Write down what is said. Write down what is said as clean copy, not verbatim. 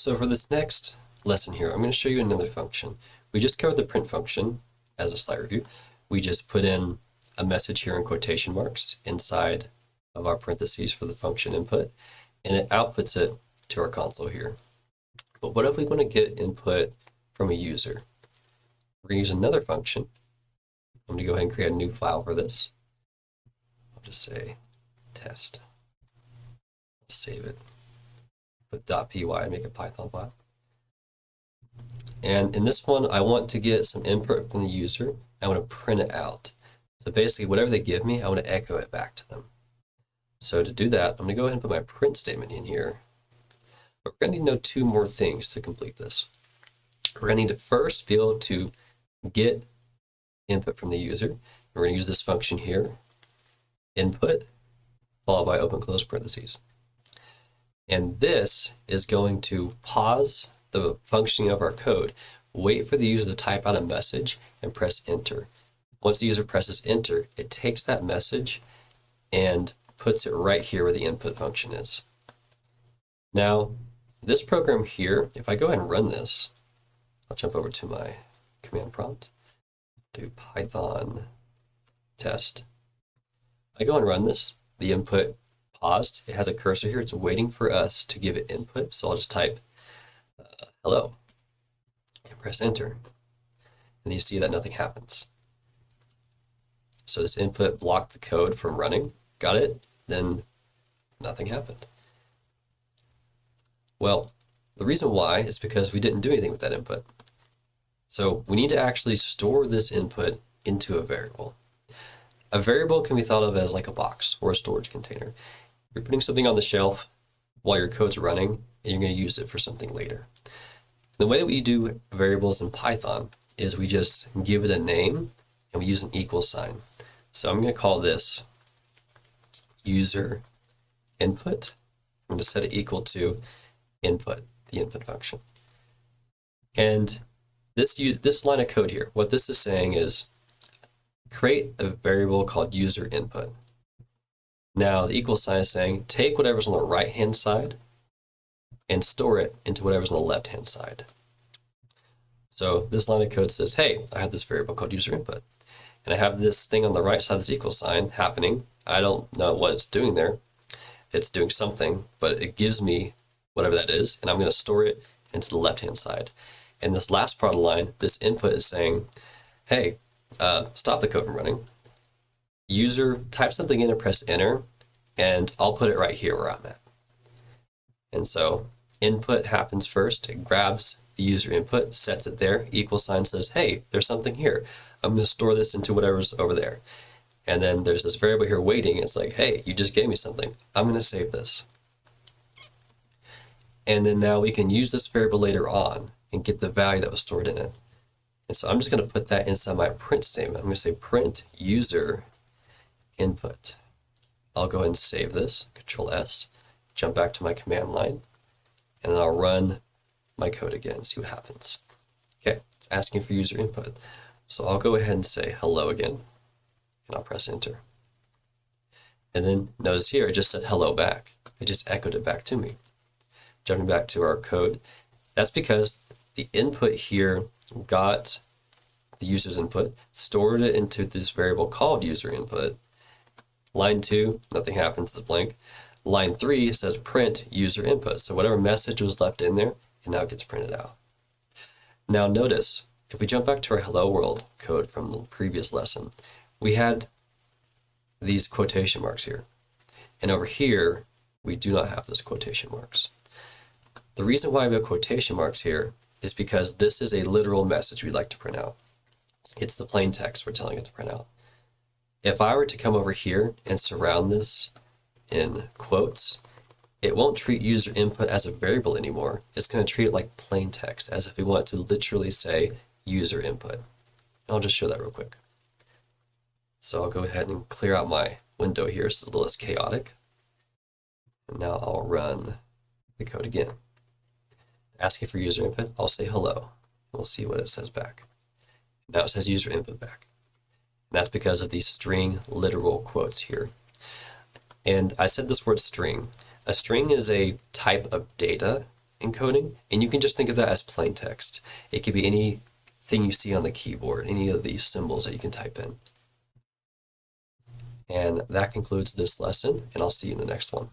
So for this next lesson here, I'm going to show you another function. We just covered the print function as a slide review. We just put in a message here in quotation marks inside of our parentheses for the function input, and it outputs it to our console here. But what if we want to get input from a user? We're going to use another function. I'm going to go ahead and create a new file for this. I'll just say test. Save it. Put .py and make a Python file. And in this one, I want to get some input from the user. I want to print it out. So basically, whatever they give me, I want to echo it back to them. So to do that, I'm going to go ahead and put my print statement in here. But we're going to need to know two more things to complete this. We're going to need to first be able to get input from the user. We're going to use this function here, input, followed by open close parentheses. And this is going to pause the functioning of our code, wait for the user to type out a message, and press enter. Once the user presses enter, it takes that message and puts it right here where the input function is. Now, this program here, if I go ahead and run this, I'll jump over to my command prompt, do Python test. I go and run this, the input paused. It has a cursor here. It's waiting for us to give it input. So I'll just type hello and press enter. And you see that nothing happens. So this input blocked the code from running. Got it? Then nothing happened. Well, the reason why is because we didn't do anything with that input. So we need to actually store this input into a variable. A variable can be thought of as like a box or a storage container. You're putting something on the shelf while your code's running, and you're going to use it for something later. The way that we do variables in Python is we just give it a name and we use an equal sign. So I'm going to call this user input. I'm going to set it equal to input, the input function. And this line of code here, what this is saying is create a variable called user input. Now the equal sign is saying take whatever's on the right hand side and store it into whatever's on the left hand side. So this line of code says, hey, I have this variable called user input, and I have this thing on the right side of this equal sign happening. I don't know what it's doing there. It's doing something, but it gives me whatever that is, and I'm going to store it into the left hand side. And this last part of the line, this input is saying, hey, stop the code from running. User, type something in and press enter, and I'll put it right here where I'm at. And so input happens first. It grabs the user input, sets it there. Equal sign says, hey, there's something here. I'm going to store this into whatever's over there. And then there's this variable here waiting. It's like, hey, you just gave me something. I'm going to save this. And then now we can use this variable later on and get the value that was stored in it. And so I'm just going to put that inside my print statement. I'm going to say print user input. I'll go ahead and save this, Control S, jump back to my command line, and then I'll run my code again, see what happens. Okay, asking for user input. So I'll go ahead and say hello again, and I'll press enter. And then notice here, it just said hello back. It just echoed it back to me. Jumping back to our code, that's because the input here got the user's input, stored it into this variable called user input. Line 2, nothing happens, it's blank. Line 3 says print user input. So whatever message was left in there, it now gets printed out. Now notice, if we jump back to our hello world code from the previous lesson, we had these quotation marks here. And over here, we do not have those quotation marks. The reason why we have quotation marks here is because this is a literal message we'd like to print out. It's the plain text we're telling it to print out. If I were to come over here and surround this in quotes, it won't treat user input as a variable anymore. It's going to treat it like plain text, as if we want to literally say user input. I'll just show that real quick. So I'll go ahead and clear out my window here so it's a little less chaotic. And now I'll run the code again. Asking for user input, I'll say hello. We'll see what it says back. Now it says user input back. And that's because of these string literal quotes here. And I said this word string. A string is a type of data encoding, and you can just think of that as plain text. It could be anything you see on the keyboard, any of these symbols that you can type in. And that concludes this lesson, and I'll see you in the next one.